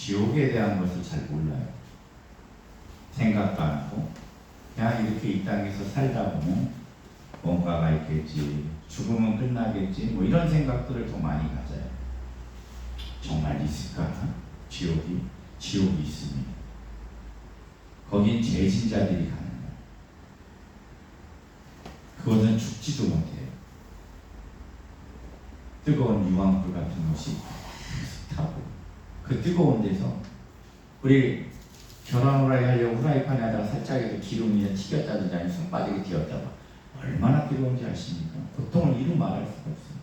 지옥에 대한 것을 잘 몰라요. 생각도 안 하고 그냥 이렇게 이 땅에서 살다 보면 뭔가가 있겠지, 죽으면 끝나겠지, 뭐 이런 생각들을 더 많이 가져요. 정말 있을까? 지옥이 있습니다. 거긴 죄진자들이 가는 거예요. 그것은 죽지도 못해요. 뜨거운 유황불 같은 것이 타고 그 뜨거운 데서 우리 계란 후라이 하려고 후라이팬에 하다가 살짝 이렇게 기름이 튀겼다든지 아니면 손바닥에 튀었다가 얼마나 뜨거운지 아십니까? 고통을 이루 말할 수가 없어요.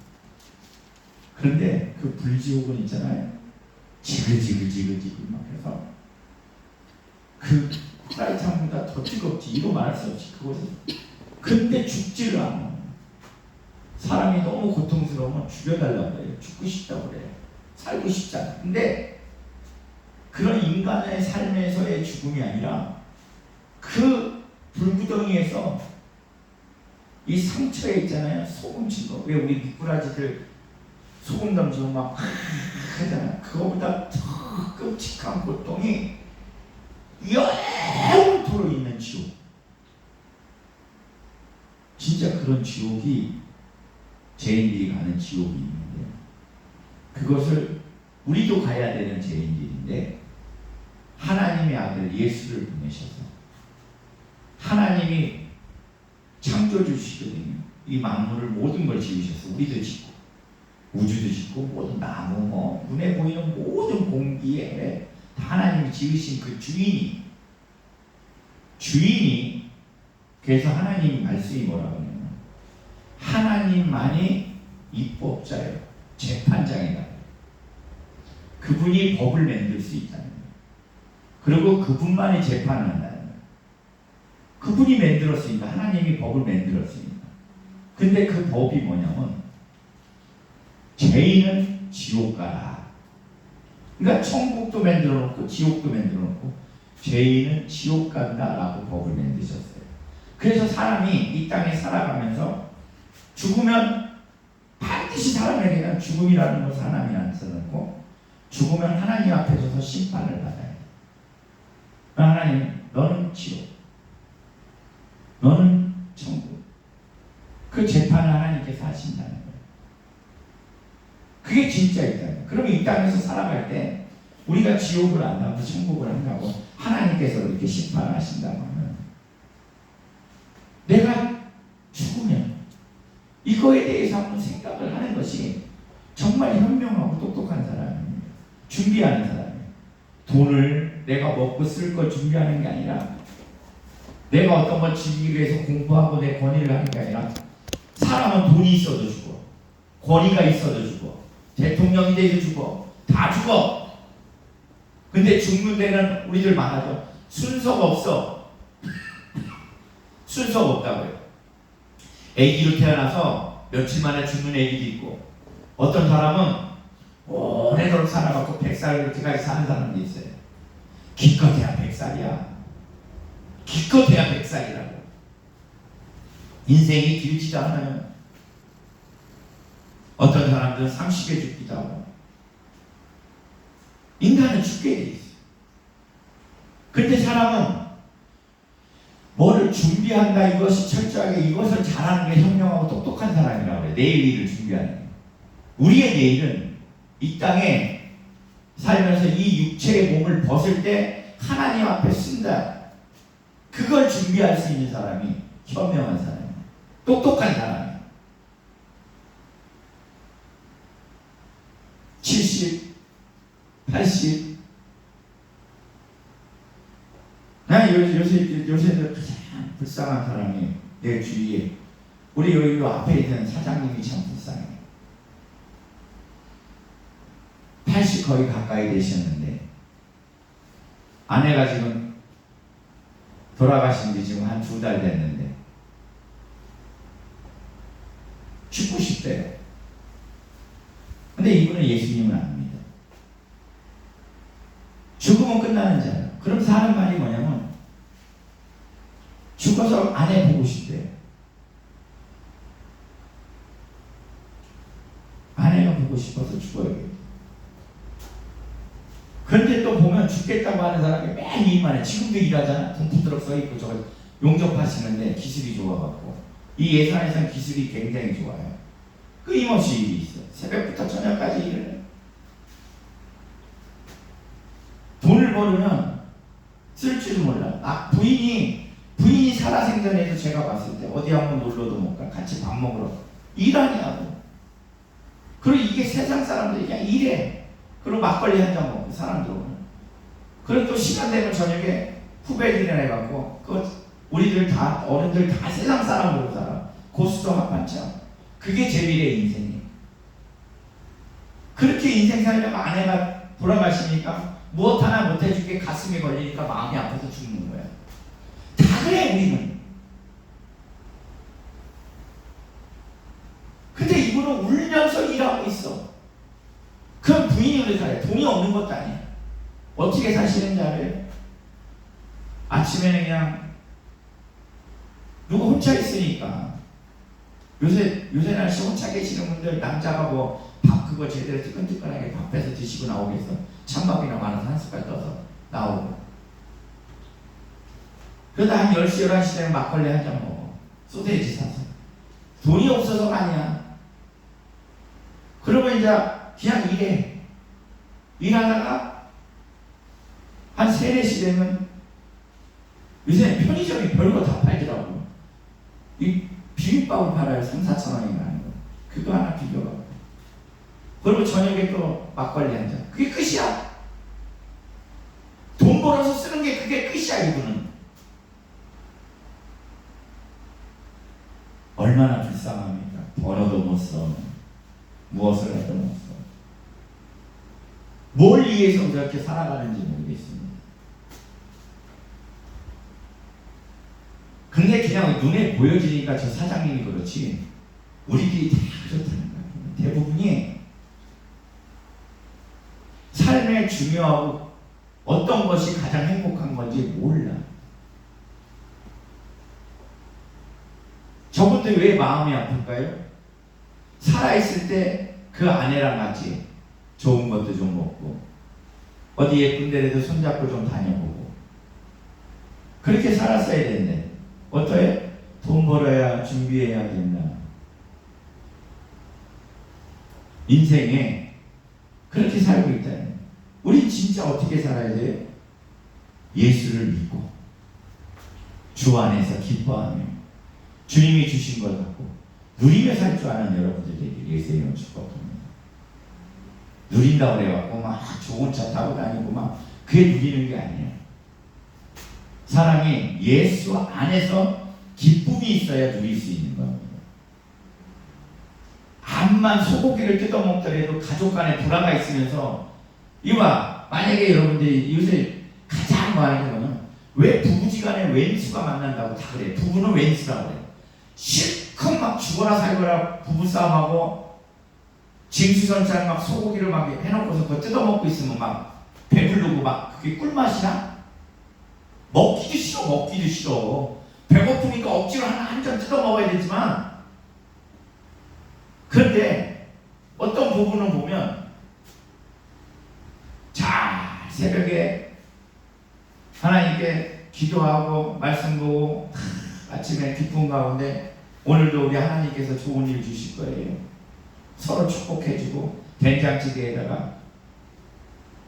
그런데 그 불지옥은 있잖아요. 지글지글 막 해서 그 후라이팬보다 더 뜨겁지 이루 말할 수 없이 그것은. 근데 죽지를 않아. 사람이 너무 고통스러우면 죽여달라고 그래요. 죽고 싶다고 그래요. 살고 싶잖아. 근데 그런 인간의 삶에서의 죽음이 아니라 그 불구덩이에서 이 상처에 있잖아요. 소금 친 거. 왜 우리 미꾸라지들 소금 던지고 막 하잖아요. 그거보다 더 끔찍한 고통이 영원토록 있는 지옥. 진짜 그런 지옥이 죄인들이 가는 지옥이 있는데 그것을 우리도 가야 되는 죄인들인데 하나님의 아들 예수를 보내셔서 하나님이 창조주시거든요. 이 만물을 모든 걸 지으셔서 우리도 짓고 우주도 짓고 모든 나무 뭐 눈에 보이는 모든 공기에 하나님이 지으신 그 주인이 그래서 하나님 말씀이 뭐라고 하냐면 하나님만이 입법자예요. 재판장이다. 그분이 법을 만들 수 있다는 거예요. 그리고 그분만이 재판을 한다는 거예요. 그분이 만들었으니까 하나님이 법을 만들었으니까. 근데 그 법이 뭐냐면 죄인은 지옥 가라. 그러니까 천국도 만들어 놓고 지옥도 만들어 놓고 죄인은 지옥 간다라고 법을 만드셨어요. 그래서 사람이 이 땅에 살아가면서 죽으면 반드시 사람에게는 죽음이라는 것을 하나님이 안 써놓고 죽으면 하나님 앞에 서서 심판을 받아야 돼. 하나님, 너는 지옥, 너는 천국. 그 재판을 하나님께서 하신다는 거예요. 그게 진짜 있다는 거예요. 그러면 이 땅에서 살아갈 때 우리가 지옥을 안 가고 천국을 안 가고 하나님께서 이렇게 심판을 하신다면 내가 죽으면 이거에 대해서 한번 생각을 하는 것이 정말 현명하고 똑똑한 사람입니다. 준비하는 사람이에요. 돈을 내가 먹고 쓸 걸 준비하는 게 아니라 내가 어떤 걸 지키기 위해서 공부하고 내 권위를 하는 게 아니라 사람은 돈이 있어도 죽어. 권위가 있어도 죽어. 대통령이 돼도 죽어. 다 죽어. 근데 죽는 데는 우리들 말하죠. 순서가 없어. 순서가 없다고요. 아기로 태어나서 며칠 만에 죽는 아기도 있고 어떤 사람은 오래도록 살아갖고 100살까지 사는 사람도 있어요. 기껏해야 100살이야. 기껏해야 100살이라고. 인생이 길지도 않아요. 어떤 사람들은 30에 죽기도 하고. 인간은 죽게 돼 있어요. 근데 사람은 뭐를 준비한다, 이것이 철저하게 이것을 잘하는 게 현명하고 똑똑한 사람이라고 그래요. 내일 일을 준비하는 게. 우리의 내일은 이 땅에 살면서 이 육체의 몸을 벗을 때 하나님 앞에 쓴다. 그걸 준비할 수 있는 사람이 현명한 사람이에요. 똑똑한 사람이에요. 70, 80. 나 요새 가장 불쌍한 사람이 내 주위에 우리 여기 앞에 있는 사장님이 참 불쌍해. 80 거의 가까이 되셨는데 아내가 지금 돌아가신 지 지금 한 2달 됐는데 죽고 싶대요. 근데 이분은 예수님을 안 믿어. 죽으면 끝나는 자예요. 그럼 사는 말이 뭐냐면 죽어서 아내 보고 싶대요. 아내가 보고 싶어서 죽어야겠다. 그런데 또 또 보면 죽겠다고 하는 사람이 맨 일만 해. 지금도 일하잖아. 덤프트럭 써있고 저거 용접하시는데 기술이 좋아갖고. 이 예산에서는 기술이 굉장히 좋아요. 끊임없이 일이 있어. 새벽부터 저녁까지 일을 해. 돈을 벌으면 쓸 줄 몰라. 부인이 살아생전에도 제가 봤을 때 어디 한번 놀러도 못 가. 같이 밥 먹으러. 일하냐고. 그리고 이게 세상 사람들이 그냥 일해. 그리고 막걸리 한 잔 먹고 사람들은. 그리고 또 시간 되면 저녁에 후배들이나 해갖고 우리들 다 어른들 다 세상 사람으로 살아. 고수도 한반참. 그게 제 미래의 인생이에요. 그렇게 인생 살려면 아내가 돌아가시니까 무엇 하나 못해주게 가슴이 걸리니까 마음이 아파서 죽는 거야. 다 그래 우리는. 근데 이분은 울면서 일하고 있어. 그럼 부인이 그렇게 살아요. 돈이 없는 것도 아니야. 어떻게 사시는지 알아요? 아침에는 그냥 누구 혼자 있으니까 요새 날씨 혼자 계시는 분들 남자가 뭐 밥 그거 제대로 뜨끈뜨끈하게 밥해서 드시고 나오겠어? 찬밥이나 많아서 한 숟갈 떠서 나오고. 그러다 한 10시 11시 되면 막걸리 한 잔 먹어. 소세지 사서. 돈이 없어서가 아니야. 그러면 이제 그냥 일해. 일하다가 한 3, 4시 되면 요새 편의점이 별거 다 팔더라고. 이 비빔밥을 팔아요. 3, 4천 원인가 하는 거. 그거 하나 비벼가고. 그리고 저녁에 또 막걸리 한 잔. 그게 끝이야. 돈 벌어서 쓰는 게 그게 끝이야 이분은. 얼마나 불쌍합니까? 벌어도 못 써. 무엇을 해도 못 써. 뭘 위해서 그렇게 살아가는지 모르겠습니다. 근데 그냥 눈에 보여지니까 저 사장님이 그렇지 우리들이 다 그렇다는 거예요. 대부분이 삶에 중요하고 어떤 것이 가장 행복한 건지 몰라. 저분들 왜 마음이 아플까요? 살아있을 때 그 아내랑 같이 좋은 것도 좀 먹고 어디 예쁜 데라도 손잡고 좀 다녀보고 그렇게 살았어야 되는데 어떠해? 돈 벌어야 준비해야 된다. 인생에 그렇게 살고 있다는. 우린 진짜 어떻게 살아야 돼요? 예수를 믿고 주 안에서 기뻐하며 주님이 주신 걸 갖고 누리며 살 줄 아는 여러분들에게 예수의 이름 축복합니다. 누린다고 그래갖고 막 좋은 차 타고 다니고 막 그게 누리는 게 아니에요. 사람이 예수 안에서 기쁨이 있어야 누릴 수 있는 겁니다. 암만 소고기를 뜯어먹더라도 가족 간에 불화가 있으면서 이와 만약에 여러분들이 요새 가장 많은 거는 왜 부부지간에 왼수가 만난다고 다 그래요. 부부는 왼수라고 그래요. 실컷 막 죽어라 살거라 부부싸움하고 징수선찬 막 소고기를 막 해놓고서 그거 뜯어먹고 있으면 막 배부르고 막 그게 꿀맛이나? 먹기도 싫어. 배고프니까 억지로 한 잔 뜯어먹어야 되지만 그런데 어떤 부부는 보면 자 새벽에 하나님께 기도하고 말씀 보고 아침에 기쁨 가운데 오늘도 우리 하나님께서 좋은 일 주실 거예요. 서로 축복해주고 된장찌개에다가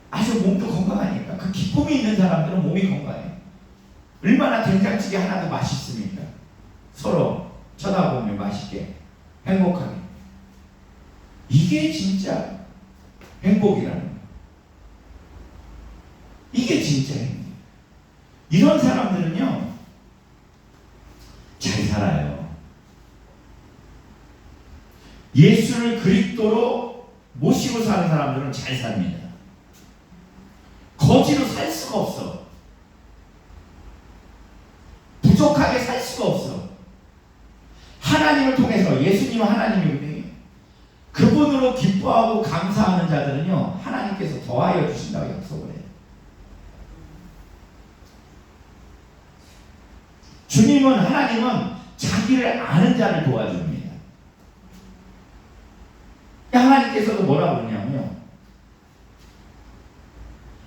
아주 몸도 건강하니까 그 기쁨이 있는 사람들은 몸이 건강해. 얼마나 된장찌개 하나도 맛있습니까? 서로 쳐다보며 맛있게 행복하게. 이게 진짜 행복이라는 거예요. 이게 진짜 행복. 이런 사람들은요 잘 살아요. 예수를 그리스도로 모시고 사는 사람들은 잘 삽니다. 거지로 살 수가 없어. 부족하게 살 수가 없어. 하나님을 통해서 예수님 하나님이 그분으로 기뻐하고 감사하는 자들은요 하나님께서 더하여 주신다고 약속을 해요. 하나님은 자기를 아는 자를 도와줍니다. 하나님께서도 뭐라고 그러냐면요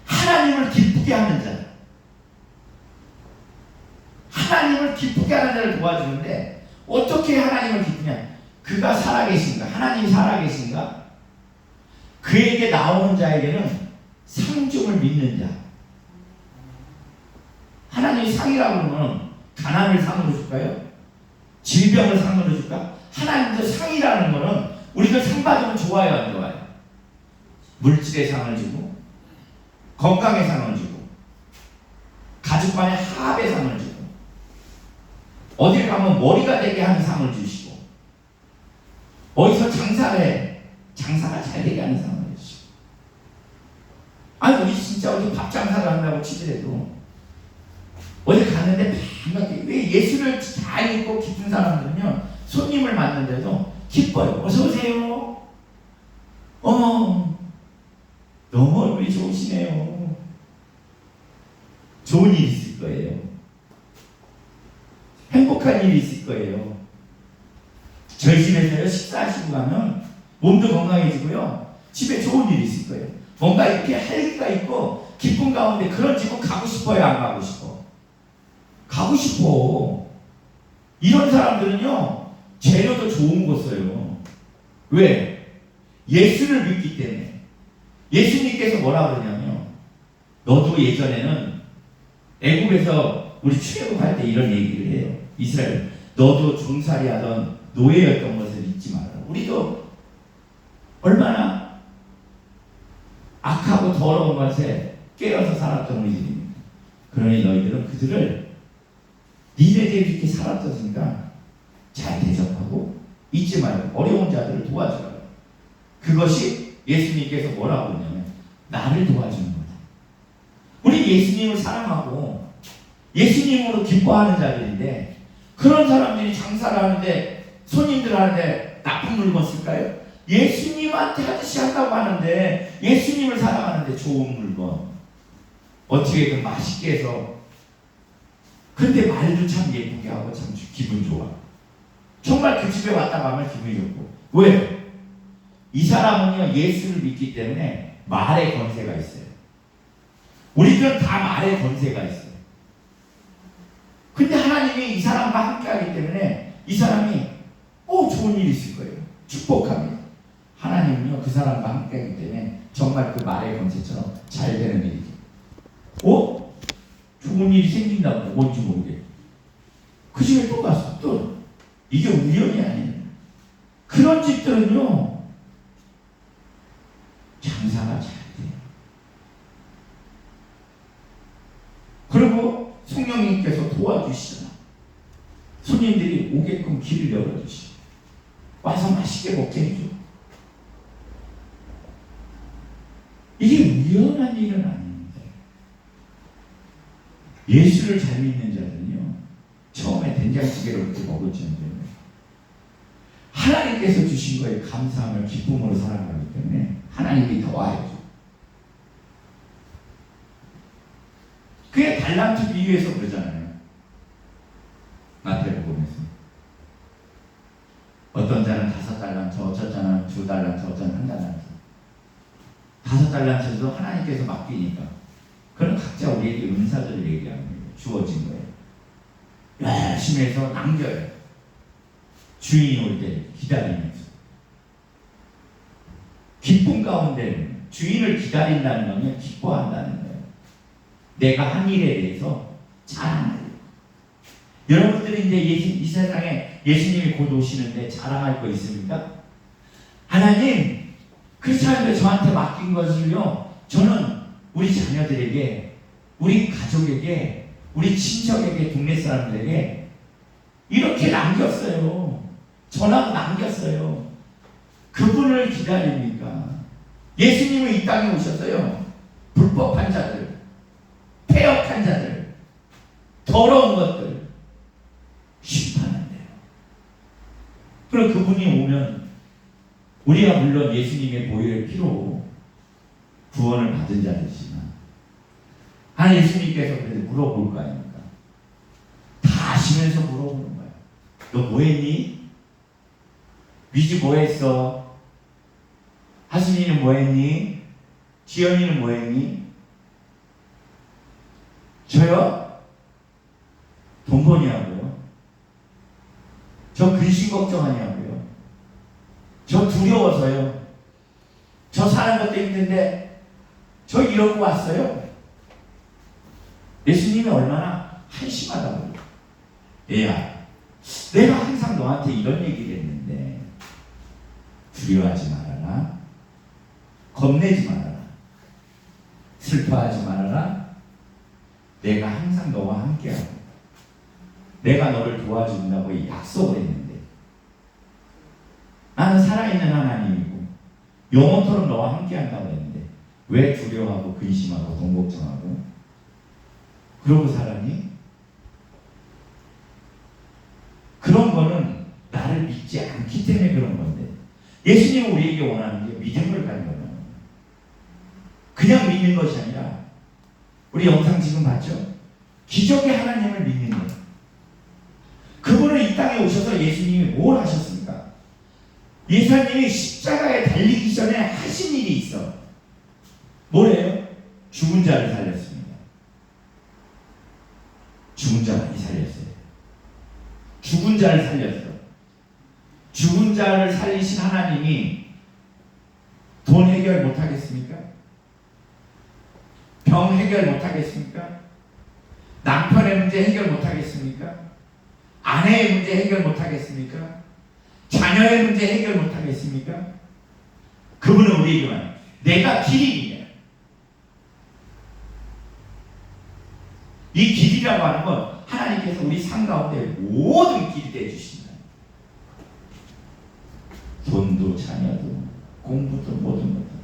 하나님 하나님을 기쁘게 하는 자, 하나님을 기쁘게 하는 자를 도와주는데 어떻게 하나님을 기쁘냐? 그가 살아계신가? 하나님이 살아계신가? 그에게 나오는 자에게는 상중을 믿는 자. 하나님이 상이라고 그러면 가난을 상으로 줄까요? 질병을 상으로 줄까? 하나님도 상이라는 거는 우리가 상 받으면 좋아요, 안 좋아요? 물질의 상을 주고, 건강의 상을 주고, 가족 간의 화합의 상을 주고, 어딜 가면 머리가 되게 하는 상을 주시고, 어디서 장사를 해, 장사가 잘 되게 하는 상을 주시고. 아니, 우리 진짜 어디 밥 장사를 한다고 치더라도 어디 갔는데 반갑게, 왜 예수를 잘 믿고 기쁜 사람들은요, 손님을 만났는데도 기뻐요. 어서 오세요. 너무 얼굴이 좋으시네요. 좋은 일이 있을 거예요. 행복한 일이 있을 거예요. 저희 집에서요, 식사하시고 가면 몸도 건강해지고요, 집에 좋은 일이 있을 거예요. 뭔가 이렇게 할 일가 있고 기쁜 가운데 그런 집은 가고 싶어요, 안 가고 싶어? 가고 싶어. 이런 사람들은요, 재료도 좋은 거 써요. 왜? 예수를 믿기 때문에. 예수님께서 뭐라 그러냐면, 너도 예전에는 애국에서 우리 출애굽할 때 이런 얘기를 해요. 이스라엘, 너도 종살이 하던 노예였던 것을 잊지 마라. 우리도 얼마나 악하고 더러운 것에 깨어서 살았던 우리들입니다. 그러니 너희들은 그들을 니네들이 이렇게 살았었으니까 잘 대접하고 잊지 말고 어려운 자들을 도와줘라. 그것이 예수님께서 뭐라고 그러냐면 나를 도와주는 거다. 우리 예수님을 사랑하고 예수님으로 기뻐하는 자들인데, 그런 사람들이 장사를 하는데, 손님들 하는데 나쁜 물건 쓸까요? 예수님한테 하듯이 한다고 하는데, 예수님을 사랑하는데 좋은 물건 어떻게든 맛있게 해서, 근데 말도 참 예쁘게 하고 참 기분 좋아. 정말 그 집에 왔다 가면 기분이 좋고. 왜? 이 사람은요, 예수를 믿기 때문에 말의 권세가 있어요. 우리들은 다 말의 권세가 있어요. 근데 하나님이 이 사람과 함께 하기 때문에 이 사람이 좋은 일이 있을 거예요. 축복합니다. 하나님은요, 그 사람과 함께 하기 때문에 정말 그 말의 권세처럼 잘 되는 일이죠. 좋은 일이 생긴다고 뭔지 모르겠고, 그 집에 또 갔어. 또 이게 우연이 아니에요. 그런 집들은요, 장사가 잘 돼요. 그리고 성령님께서 도와주시잖아. 손님들이 오게끔 길을 열어주시고 와서 맛있게 먹게 해줘. 이게 우연한 일은 아닙니다. 예수를 잘 믿는 자들은요, 처음에 된장찌개를 그렇게 먹을지언정 하나님께서 주신 거에 감사함을 기쁨으로 살아가기 때문에 하나님이 더하여줘. 그게 달란트 비유에서 그러잖아요. 마태복음에서 어떤 자는 5달란트, 어떤 자는 2달란트, 어떤 자는 1달란트. 5달란트도 하나님께서 맡기니까 그럼 각자 우리에게 은사들을 얘기하는 거예요. 주어진 거예요. 열심히 해서 남겨요. 주인이 올 때 기다리면서. 기쁨 가운데 주인을 기다린다는 거는 기뻐한다는 거예요. 내가 한 일에 대해서 자랑하려. 여러분들이 이제 이 세상에 예수님이 곧 오시는데 자랑할 거 있습니까? 하나님, 그렇지 않은데 저한테 맡긴 것을요, 저는 우리 자녀들에게, 우리 가족에게, 우리 친척에게, 동네 사람들에게 이렇게 남겼어요. 전하고 남겼어요. 그분을 기다립니까? 예수님은 이 땅에 오셨어요. 불법한 자들, 폐역한 자들, 더러운 것들 심판한대요. 그럼 그분이 오면 우리가 물론 예수님의 보혈의 피로 구원을 받은 자들이지만, 예수님께서 그래도 물어볼 거 아닙니까? 다 아시면서 물어보는 거야. 너 뭐 했니? 미지 뭐 했어? 하순이는 뭐 했니? 지연이는 뭐 했니? 저요? 돈 버냐고요? 저 근심 걱정하냐고요? 저 두려워서요? 저 사는 것도 힘든데 저 이러고 왔어요? 예수님이 얼마나 한심하다고요. 얘야, 내가 항상 너한테 이런 얘기를 했는데 두려워하지 말아라, 겁내지 말아라, 슬퍼하지 말아라. 내가 항상 너와 함께하고 내가 너를 도와준다고 약속을 했는데 나는 살아있는 하나님이고 영원토록 너와 함께한다고 했는데 왜 두려워하고 근심하고 돈 걱정하고 그러고 살았니? 그런 거는 나를 믿지 않기 때문에 그런 건데, 예수님은 우리에게 원하는 게 믿음을 갖는 거예요. 그냥 믿는 것이 아니라, 우리 영상 지금 봤죠? 기적의 하나님을 믿는 거예요. 그분은 이 땅에 오셔서 예수님이 뭘 하셨습니까? 예수님이 십자가에 달리기 전에 하신 일이 있어. 뭐래요? 죽은 자를 살렸습니다. 죽은 자 많이 살렸어요. 죽은 자를 살렸어. 죽은 자를 살리신 하나님이 돈 해결 못하겠습니까? 병 해결 못하겠습니까? 남편의 문제 해결 못하겠습니까? 아내의 문제 해결 못하겠습니까? 자녀의 문제 해결 못하겠습니까? 그분은 우리에게만 내가 길이냐. 이 길이라고 하는 건 하나님께서 우리 삶 가운데 모든 길이 되어주신다. 돈도 자녀도 공부도 모든 것도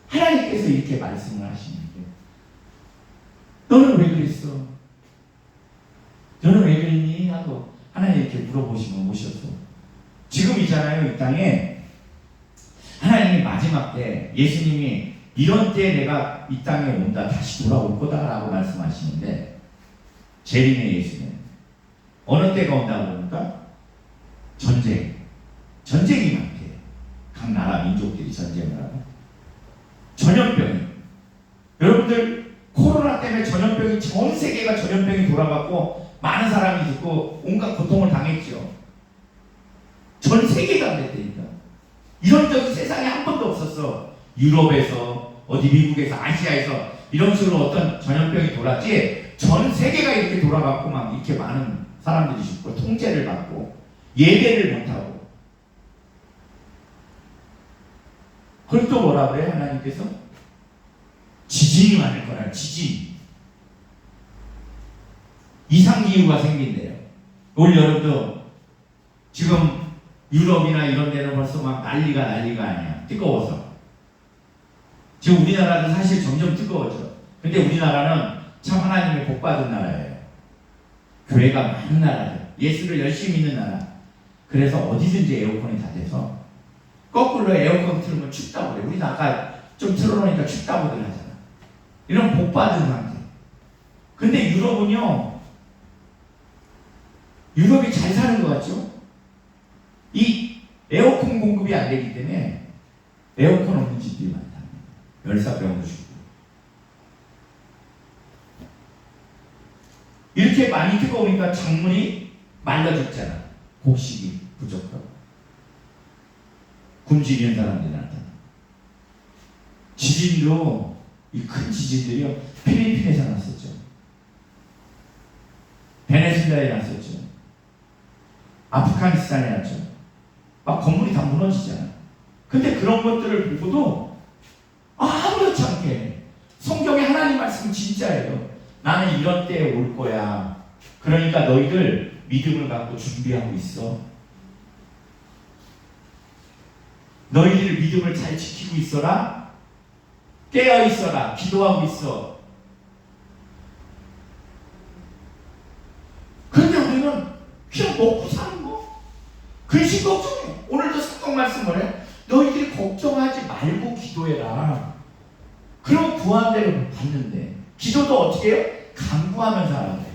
하나님께서 이렇게 말씀을 하시는데, 너는 왜 그랬어? 너는 왜 그랬니? 하고 하나님 이렇게 물어보시면 오셔서, 지금이잖아요. 이 땅에 하나님이 마지막 때, 예수님이 이런 때에 내가 이 땅에 온다, 다시 돌아올 거다라고 말씀하시는데, 재림의 예수는 어느 때가 온다고 그러니까 전쟁이 많대요. 각 나라 민족들이 전쟁을 하고, 전염병이, 여러분들 코로나 때문에 전염병이, 전 세계가 전염병이 돌아갔고 많은 사람이 죽고 온갖 고통을 당했죠. 전 세계가 그랬다니까. 이런 적이 세상에 한 번도 없었어. 유럽에서, 어디 미국에서, 아시아에서 이런 식으로 어떤 전염병이 돌았지, 전 세계가 이렇게 돌아갔고 막 이렇게 많은 사람들이 죽고 통제를 받고 예배를 못하고. 그걸 또 뭐라 그래요? 하나님께서 지진이 많을 거라. 지진, 이상기후가 생긴대요. 올 여름도 지금 유럽이나 이런 데는 벌써 막 난리가 아니야. 뜨거워서. 지금 우리나라도 사실 점점 뜨거워져. 근데 우리나라는 참 하나님의 복받은 나라예요. 교회가 많은 나라예요. 예수를 열심히 믿는 나라. 그래서 어디든지 에어컨이 다 돼서, 거꾸로 에어컨 틀면 춥다고 그래. 우리는 아까 좀 틀어놓으니까 춥다고들 하잖아. 이런 복받은 상태. 근데 유럽은요, 유럽이 잘 사는 것 같죠? 이 에어컨 공급이 안 되기 때문에 에어컨 없는 집들이 많다. 열사병도 죽고. 이렇게 많이 뜨거우니까 작물이 말라 죽잖아. 곡식이 부족하고. 굶주리는 사람들이 나타나. 지진도, 이 큰 지진들이요, 필리핀에서 났었죠. 베네수엘라에 났었죠. 아프가니스탄에 났죠. 막 건물이 다 무너지잖아. 근데 그런 것들을 보고도 아무렇지 않게, 성경에 하나님 말씀 진짜예요. 나는 이런 때에 올 거야. 그러니까 너희들 믿음을 갖고 준비하고 있어. 너희들 믿음을 잘 지키고 있어라. 깨어 있어라. 기도하고 있어. 근데 우리는 그냥 먹고 사는 거, 근심 걱정해. 오늘도 성경 말씀을 해. 너희들이 걱정하지 말고 기도해라. 그럼 구한 대로 받는데, 기도도 어떻게 해요? 간구하면서 하는 거예요.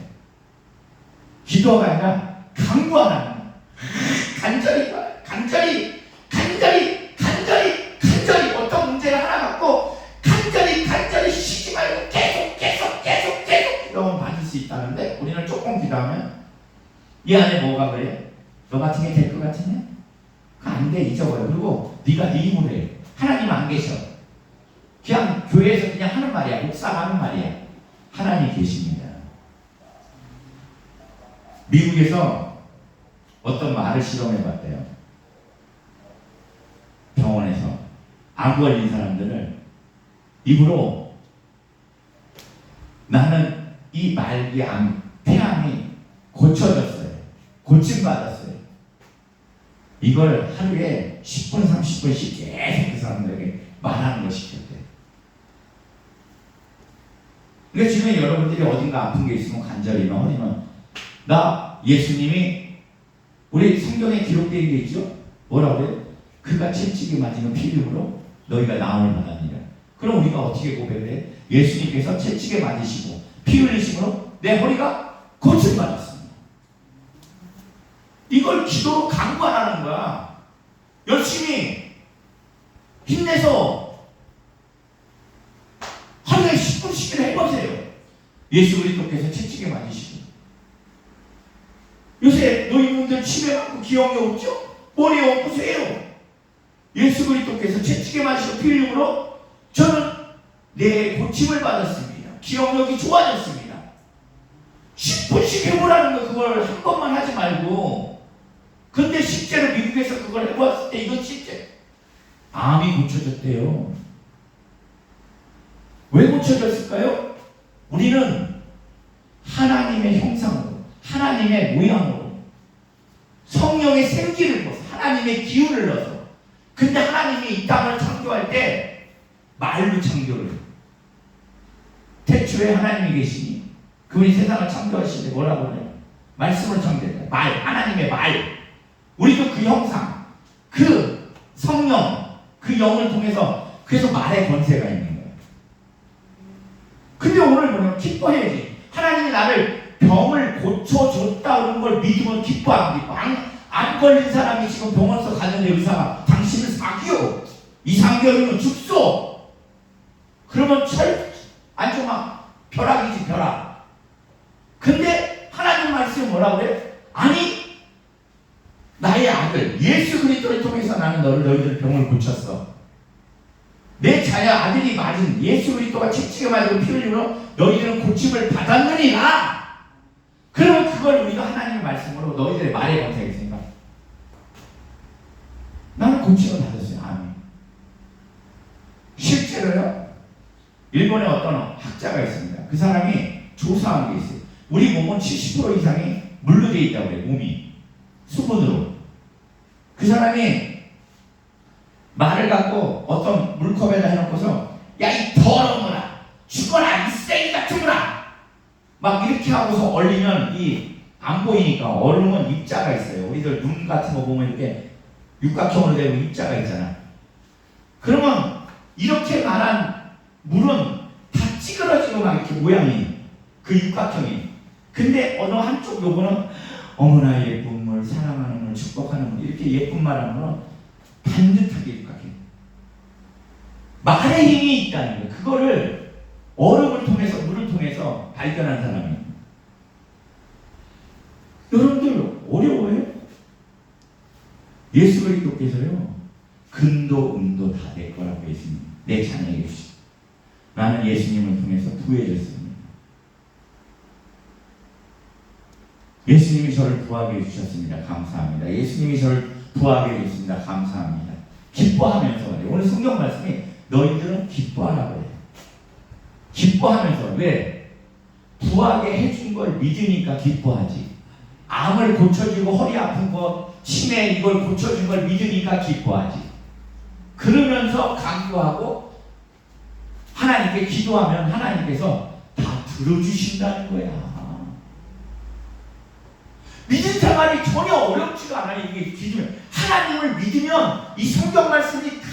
기도가 아니라 간구하는 거예요. 간절히 어떤 문제를 하나 갖고 간절히 이 안에 뭐가 그래? 너 같은 게 될 것 같으냐? 그거 안 돼. 잊어버려. 그리고 네가 네 힘으로 해. 하나님 안 계셔. 그냥 교회에서 그냥 하는 말이야. 목사가 하는 말이야. 하나님 계십니다. 미국에서 어떤 말을 실험해봤대요. 병원에서 암 걸린 사람들을 입으로 나는 이 말기 암, 폐암이 고쳐졌어요. 고침받았어요. 이걸 하루에 10분, 30분씩 계속 그 사람들에게 말하는 걸 시켰대요. 그러니까 지금 여러분들이 어딘가 아픈 게 있으면 관절이나 허리나 나 예수님이 우리 성경에 기록되어 게 있죠? 뭐라고 해요? 그가 채찍에 맞으면 피 흘림으로 너희가 나음을 받았느니라. 그럼 우리가 어떻게 고백을 해? 예수님께서 채찍에 맞으시고 피 흘리심으로 내 허리가 고침받았습니다. 이걸 기도로 강구하라는 거야. 열심히 힘내서 하루에 10분씩이나 해보세요. 예수 그리스도께서 채찍에 맞으시고 요새 노인분들 치매 많고 기억이 없죠? 머리 엎으세요. 예수 그리스도께서 채찍에 맞으시고 피 흘림으로 저는 내 고침을 받았습니다. 기억력이 좋아졌습니다. 10분씩 해보라는 거. 그걸 한 번만 하지 말고. 근데 실제로 미국에서 그걸 해보았을 때 이건 실제 암이 고쳐졌대요. 왜 고쳐졌을까요? 우리는 하나님의 형상으로, 하나님의 모양으로, 성령의 생기를 넣어서, 하나님의 기운을 넣어서. 근데 하나님이 이 땅을 창조할 때 말로 창조를 해요. 태초에 하나님이 계시니 그분이 세상을 창조하실 때 뭐라고 그래요? 말씀으로 창조했다. 말, 하나님의 말. 우리도 그 형상, 그 성령, 그 영을 통해서 그래서 말의 권세가 있는 거예요. 근데 오늘 뭐냐면 기뻐해야지. 하나님이 나를 병을 고쳐줬다 그런 걸 믿으면 기뻐하고 안 걸린 사람이 지금 병원에서 갔는데 의사가 당신은 사기요. 2, 3개월이면 죽소. 그러면 아주 막 벼락이지 벼락. 근데 하나님 말씀이 뭐라고 그래? 아니 나의 아들 예수 그리스도를 통해서 나는 너희들 병을 고쳤어. 내 자녀 아들이 맞은 예수 그리스도가 채찍에 맞고 피 흘림으로 너희들은 고침을 받았느니라. 그러면 그걸 우리가 하나님의 말씀으로 너희들의 말에 감사하겠습니까? 나는 고침을 받았어요. 아멘. 실제로요. 일본에 어떤 학자가 있습니다. 그 사람이 조사한 게 있어요. 우리 몸은 70% 이상이 물로 되어 있다고 해요. 몸이 수분으로. 그 사람이 말을 갖고 어떤 물컵에다 해놓고서 야 이 더러워라 죽어라 이 쓰레기 같은 거라 막 이렇게 하고서 얼리면 이 안 보이니까 얼음은 입자가 있어요. 우리들 눈 같은 거 보면 이렇게 육각형으로 되고 입자가 있잖아. 그러면 이렇게 말한 물은 다 찌그러지고 막 이렇게 모양이 그 육각형이. 근데 어느 한쪽 요거는 어머나 예쁜 물, 사랑하는 물, 축복하는 물 이렇게 예쁜 말하는 거는 반듯하게 육각형. 말의 힘이 있다는 거예요. 그거를 얼음을 통해서 물을 통해서 발견한 사람이. 여러분들 어려워요? 예수 그리스도께서요 근도 음도 다 될 거라고 했습니다. 내 자녀에게 주시고 나는 예수님을 통해서 부해졌습니다. 예수님이 저를 부하게 해주셨습니다. 감사합니다. 예수님이 저를 부하게 해주셨습니다. 감사합니다. 기뻐하면서 말이에요. 오늘 성경 말씀이 너희들은 기뻐하라고 해요. 기뻐하면서. 왜? 부하게 해준 걸 믿으니까 기뻐하지. 암을 고쳐주고 허리 아픈 거 치매 이걸 고쳐준 걸 믿으니까 기뻐하지. 그러면서 강조하고 하나님께 기도하면 하나님께서 다 들어주신다는 거야. 믿음 생활이 전혀 어렵지가 않아요. 이게 믿으면 하나님을 믿으면 이 성경 말씀이 다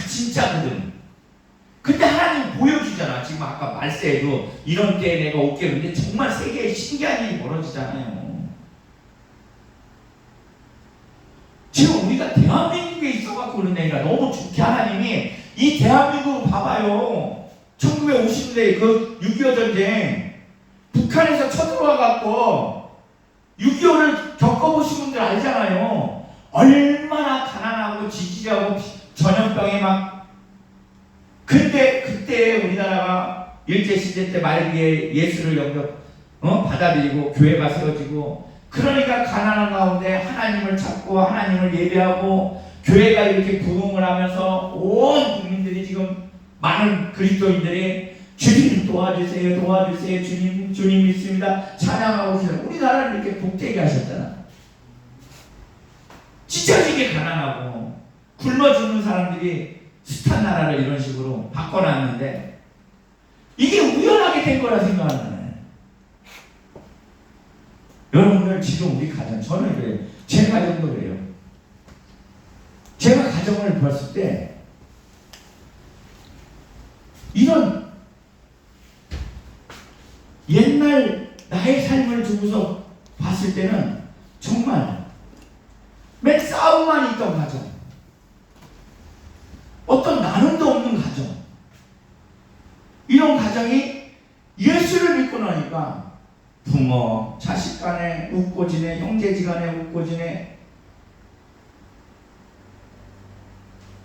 진짜거든. 근데 하나님 보여주잖아. 지금 아까 말세에도 이런 때에 내가 없겠는데 정말 세계에 신기한 일이 벌어지잖아요. 지금 우리가 대한민국에 있어갖고 그러니까 너무 좋게 하나님이 이 대한민국을 봐봐요. 1950년대 그 6.25 전쟁 북한에서 쳐들어와갖고 6.25를 겪어보신 분들 알잖아요. 얼마나 가난하고 지지하고 전염병에 막. 그때 우리나라가 일제시대 때 말기에 예수를 받아들이고 교회가 세워지고, 그러니까 가난한 가운데 하나님을 찾고 하나님을 예배하고 교회가 이렇게 부흥을 하면서 온 국민들이, 지금 많은 그리스도인들이 주님 도와주세요, 도와주세요, 주님 믿습니다 찬양하고 있어요. 우리나라를 이렇게 복되게 하셨잖아. 찢어지게 가난하고 굶어 죽는 사람들이 스탄 나라를 이런 식으로 바꿔놨는데, 이게 우연하게 된 거라 생각하잖아요. 여러분들 지금 우리 가정, 저는 그래요. 제 가정도 그래요. 제가 가정을 봤을 때 이런 옛날 나의 삶을 두고서 봤을 때는 정말 맨 싸움만 있던 가정, 어떤 나눔도 없는 가정, 이런 가정이 예수를 믿고 나니까 부모, 자식 간에 웃고 지내, 형제지간에 웃고 지내,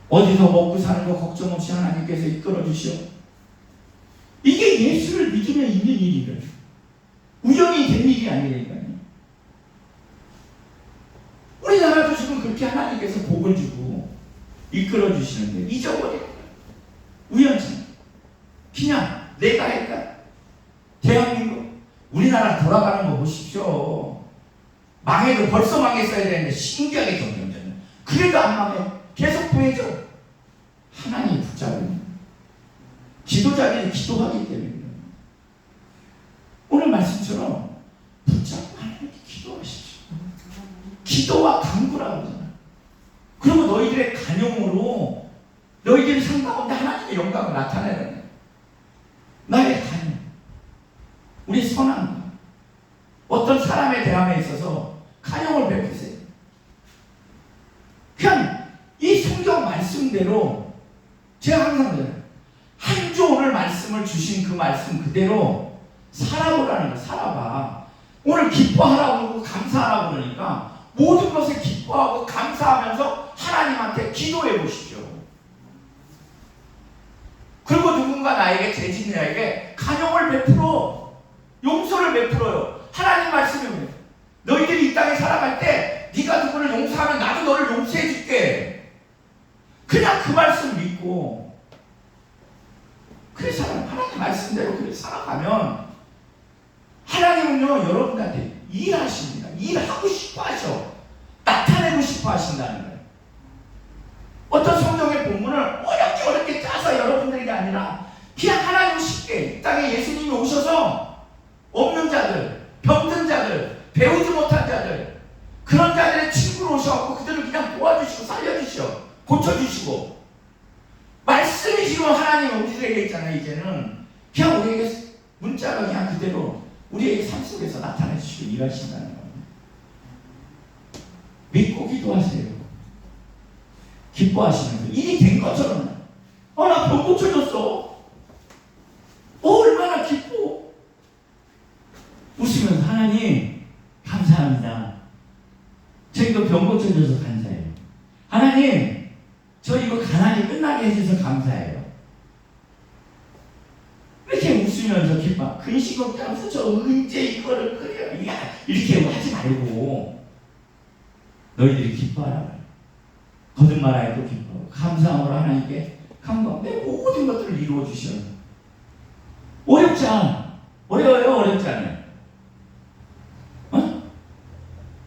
어디서 먹고 사는 거 걱정 없이 하나님께서 이끌어 주시오. 이게 예수를 믿으면 있는 일이래. 우연히 된 일이 아니라니까요. 우리나라도 지금 그렇게 하나님께서 복을 주고 이끌어 주시는데 잊어버려. 우연치. 그냥 내가 했다. 대한민국 우리나라 돌아가는 거 보십시오. 망해도 벌써 망했어야 되는데 신기하게 경쟁자는. 그래도 안 망해. 계속 구해줘. 하나님이 붙잡으면. 기도자들이 기도하기 때문에. 오늘 말씀처럼 붙잡고 하나님께 기도하십시오. 기도와 간구라고 하잖아. 그리고 너희들의 간용으로 너희들이 삶 가운데 하나님의 영광을 나타내는 거야. 나의 간용, 우리 선함, 어떤 사람의 대함에 있어서 간용을 베푸세요. 그냥 이 성경 말씀대로 제가 항상 그래요. 한 주 오늘 말씀을 주신 그 말씀 그대로 살아보라는 거. 살아봐. 오늘 기뻐하라고 그러고 감사하라고 그러니까 모든 것에 기뻐하고 감사하면서 하나님한테 기도해 보십시오. 그리고 누군가 나에게 죄진 자에게 간용을 베풀어, 용서를 베풀어요. 하나님 말씀이 너희들이 이 땅에 살아갈 때 네가 누구를 용서하면 나도 너를 용서해 줄게. 그냥 그 말씀 믿고 그래 하나님 말씀대로 그래 살아가면 하나님은요 여러분한테 일하십니다. 일하고 싶어 하셔. 나타내고 싶어 하신다는 거예요. 어떤 성경의 본문을 어렵게 짜서 여러분들이 아니라 그냥 하나님 쉽게 이 땅에 예수님이 오셔서 없는 자들, 병든 자들, 배우지 못한 자들, 그런 자들의 친구로 오셔서 그들을 그냥 도와주시고 살려주시오. 고쳐주시고. 말씀이 지금 하나님 우리들에게 있잖아요. 이제는 그냥 우리에게 문자가 그냥 그대로 우리에게 삶 속에서 나타내 주시고 일하신다는 거예요. 믿고 기도하세요. 기뻐하시는 거예요. 일이 된 것처럼. 나 병 고쳐졌어. 얼마나 기뻐. 웃으면서 하나님 감사합니다. 저희도 병 고쳐줘서 감사해요. 하나님 저 이거 가난이 끝나게 해주셔서 감사해요. 이렇게 웃으면서 기뻐. 근심 걱정하면서 저 언제 이거를 끓여. 야, 이렇게 하지 말고 너희들이 기뻐하라. 거듭말하여도 기뻐하고 감사함으로 하나님께 감사하고 내 모든 것들을 이루어 주셔요. 어렵지 않아. 어려워요? 어렵지 않아요?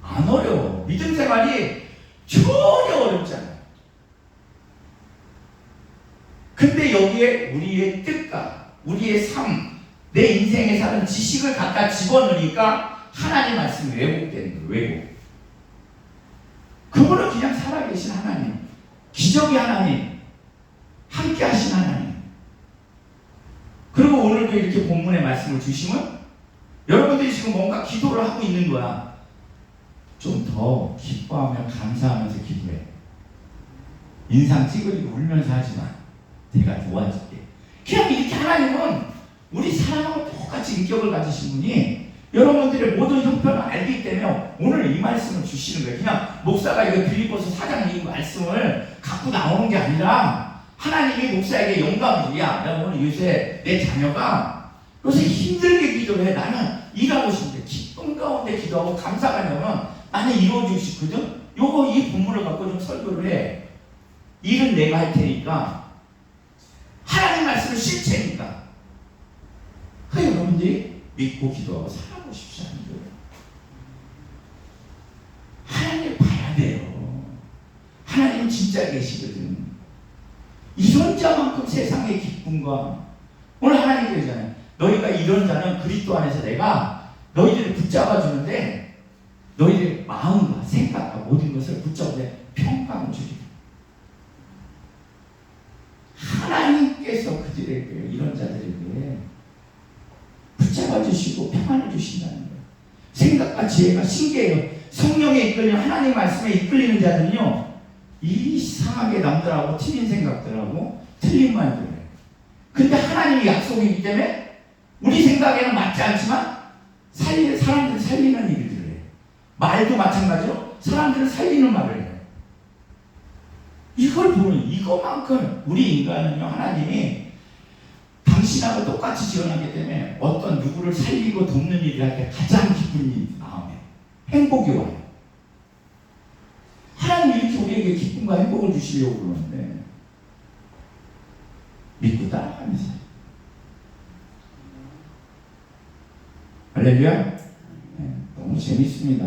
안 어려워. 믿음 생활이 전혀 어렵지 않아요. 근데 여기에 우리의 뜻과 우리의 삶, 내 인생에 사는 지식을 갖다 집어넣으니까 하나님 말씀이 왜곡되는 거예요. 왜곡. 그분은 그냥 살아계신 하나님, 기적의 하나님, 함께 하신 하나님. 그리고 오늘도 이렇게 본문의 말씀을 주시면 여러분들이 지금 뭔가 기도를 하고 있는 거야. 좀 더 기뻐하며 감사하면서 기도해. 인상 찌그리고 울면서 하지 마. 내가 도와줄게. 그냥 이렇게 하나님은 우리 사람하고 똑같이 인격을 가지신 분이 여러분들의 모든 형편을 알기 때문에 오늘 이 말씀을 주시는 거예요. 그냥 목사가 이거 빌립보서 4장 이 말씀을 갖고 나오는 게 아니라 하나님이 목사에게 영감을 야, 내가 오늘 요새 내 자녀가 요새 힘들게 기도를 해. 나는 일하고 싶은데 기쁨 가운데 기도하고 감사가 나면 나는 이루어지고 싶거든. 요거 이 본문을 갖고 좀 설교를 해. 일은 내가 할 테니까 하나님 말씀을 실체니까. 여러분들이 믿고 기도하고 살아보십시오. 하나님을 봐야 돼요. 하나님은 진짜 계시거든. 이런 자만큼 세상의 기쁨과 오늘 하나님 그러잖아요. 너희가 이런 자는 그리스도 안에서 내가 너희들을 붙잡아 주는데 너희들의 마음과 생각과 모든 것을 붙잡되 평강을 주리라. 하나님께서 그들에게 이런 자들에게 붙잡아 주시고 평안을 주신다는 거예요. 생각과 지혜가 신기해요. 성령에 이끌리는 하나님 말씀에 이끌리는 자들은요 이상하게 남들하고 틀린 생각들하고 틀린 말들을 해요. 근데 하나님이 약속이기 때문에 우리 생각에는 맞지 않지만 사람들을 살리는 일들을 해요. 말도 마찬가지로 사람들을 살리는 말을 해요. 이걸 보는 이것만큼 우리 인간은요 하나님이 당신하고 똑같이 지원하기 때문에 어떤 누구를 살리고 돕는 일을 할 때 가장 기쁜 일 마음에 행복이 와요. 하나님이 이렇게 우리에게 기쁨과 행복을 주시려고 그러는데 믿고 따라가면서 할렐루야. 네, 너무 재밌습니다.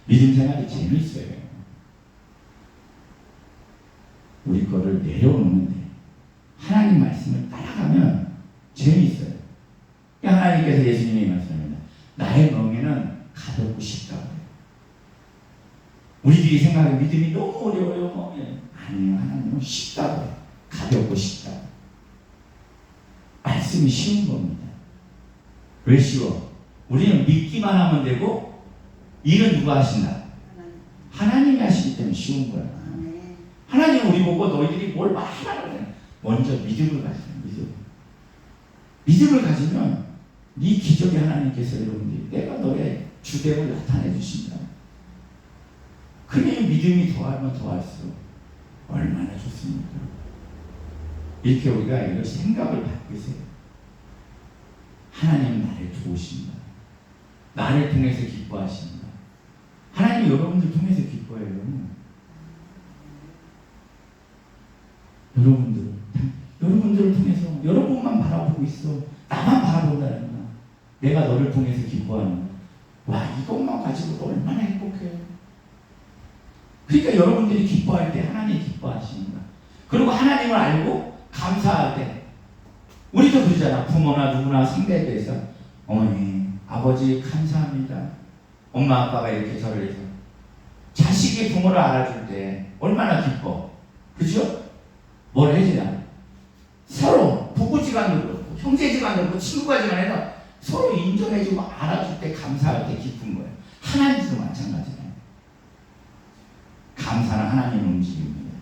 믿음 생활이 재밌어요. 우리 거를 내려놓는데 하나님 말씀을 따라가면 재미있어요. 하나님께서 예수님이 말씀합니다. 나의 멍에는 가볍고 쉽다고. 우리들이 생각하는 믿음이 너무 어려워요. 아니요, 하나님은 쉽다고 해요. 가볍고 쉽다고. 말씀이 쉬운 겁니다. 왜 쉬워? 우리는 믿기만 하면 되고 일은 누가 하신다? 하나님이 하시기 때문에 쉬운 거야. 하나님은 우리 보고 너희들이 뭘 말하라고 그래. 먼저 믿음을 가지라. 믿음을 가지면 네 기적의 하나님께서 여러분들이 내가 너의 주됨을 나타내 주신다. 그러니 믿음이 더하면 더할수록 얼마나 좋습니까? 이렇게 우리가 이런 생각을 바꾸세요. 하나님은 나를 도우신다. 나를 통해서 기뻐하신다. 하나님이 여러분들 통해서 기뻐해요. 여러분들을 통해서 여러분만 바라보고 있어. 나만 바라본다는 거야. 내가 너를 통해서 기뻐하는 거야. 와, 이것만 가지고도 얼마나 행복해요. 그러니까 여러분들이 기뻐할 때 하나님이 기뻐하시는 거야. 그리고 하나님을 알고 감사할 때 우리도 그러잖아. 부모나 누구나 상대에 대해서 어머니, 아버지 감사합니다. 엄마 아빠가 이렇게 저를 해서 자식이 부모를 알아줄 때 얼마나 기뻐. 그죠? 뭘 해주냐? 서로 부부지간도 그렇고 형제지간도 그렇고 친구가지간에서 서로 인정해주고 알아줄 때 감사할 때 기쁜 거예요. 하나님도 마찬가지예요. 감사는 하나님의 움직임입니다.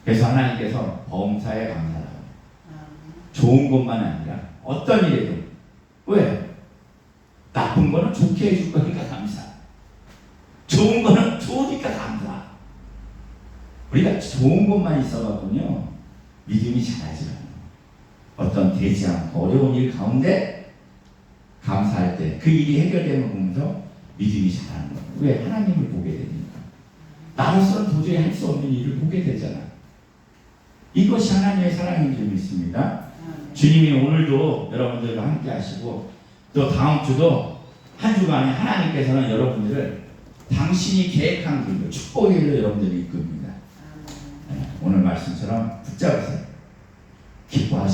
그래서 하나님께서 범사에 감사하라고. 좋은 것만 아니라 어떤 일에도. 왜? 나쁜 거는 좋게 해줄 거니까 감사. 좋은 거는 좋으니까 감사. 우리가 좋은 것만 있어가군요. 믿음이 자라지 않아요. 어떤 되지 않고 어려운 일 가운데 감사할 때 그 일이 해결되는 보면서 믿음이 자라는 거예요. 왜? 하나님을 보게 되니까. 나로서는 도저히 할 수 없는 일을 보게 되잖아. 이것이 하나님의 사랑인 줄 믿습니다. 주님이 오늘도 여러분들과 함께 하시고 또 다음 주도 한 주간에 하나님께서는 여러분들을 당신이 계획한 길로 축복의 길로 여러분들이 이끕니다. 오늘 말씀처럼 붙잡으세요. 기뻐하시고